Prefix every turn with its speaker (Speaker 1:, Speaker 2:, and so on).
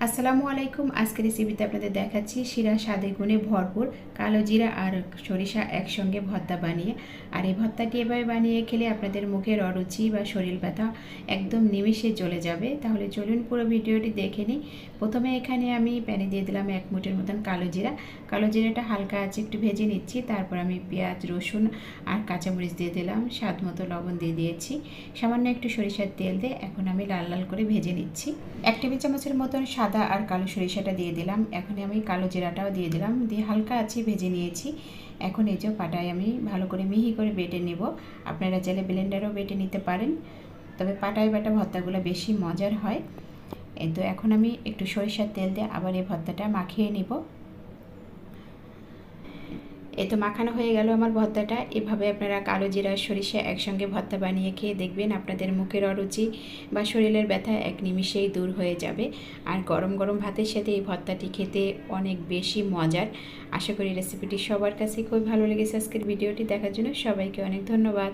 Speaker 1: আসসালামু আলাইকুম। আজকের রেসিপিতে আপনাদের দেখাচ্ছি শিরা স্বাদে গুণে ভরপুর কালো জিরা আর সরিষা একসঙ্গে ভর্তা বানিয়ে। আর এই ভর্তাটি এভাবে বানিয়ে খেলে আপনাদের মুখের অরুচি বা শরীর ব্যথা একদম নিমেষে চলে যাবে। তাহলে চলুন পুরো ভিডিওটি দেখে নিই। প্রথমে এখানে আমি প্যানে দিয়ে দিলাম 1 মুঠের মতন কালো জিরা। কালো জিরাটা হালকা আছে একটু ভেজে নিচ্ছি। তারপর আমি পেঁয়াজ, রসুন আর কাঁচামরিচ দিয়ে দিলাম, স্বাদ মতো লবণ দিয়ে দিয়েছি, সামান্য একটু সরিষার তেল দিয়ে এখন আমি লাল লাল করে ভেজে নিচ্ছি। 1 টেবিল চামচের মতন সাদা আর কালো সরিষাটা দিয়ে দিলাম। এখন আমি কালো জিরাটাও দিয়ে দিলাম, দিয়ে হালকা আছে ভেজে নিয়েছি। এখন এই যে পাটায় আমি ভালো করে মিহি করে বেটে নেব। আপনারা চাইলে ব্লেন্ডারও বেটে নিতে পারেন, তবে পাটায় বাটা ভর্তাগুলো বেশি মজার হয়। এই তো এখন আমি একটু সরিষার তেল দিয়ে আবার এই ভর্তাটা মাখিয়ে নিব। এই তো মাখানো হয়ে গেল আমার ভর্তাটা। এভাবে আপনারা কালো জিরা সরিষা একসঙ্গে ভর্তা বানিয়ে খেয়ে দেখবেন, আপনাদের মুখের অরুচি বা শরীরের ব্যথা এক নিমিষেই দূর হয়ে যাবে। আর গরম গরম ভাতের সাথে এই ভর্তাটি খেতে অনেক বেশি মজার। আশা করি রেসিপিটি সবার কাছে খুব ভালো লেগেছে। আজকের ভিডিওটি দেখার জন্য সবাইকে অনেক ধন্যবাদ।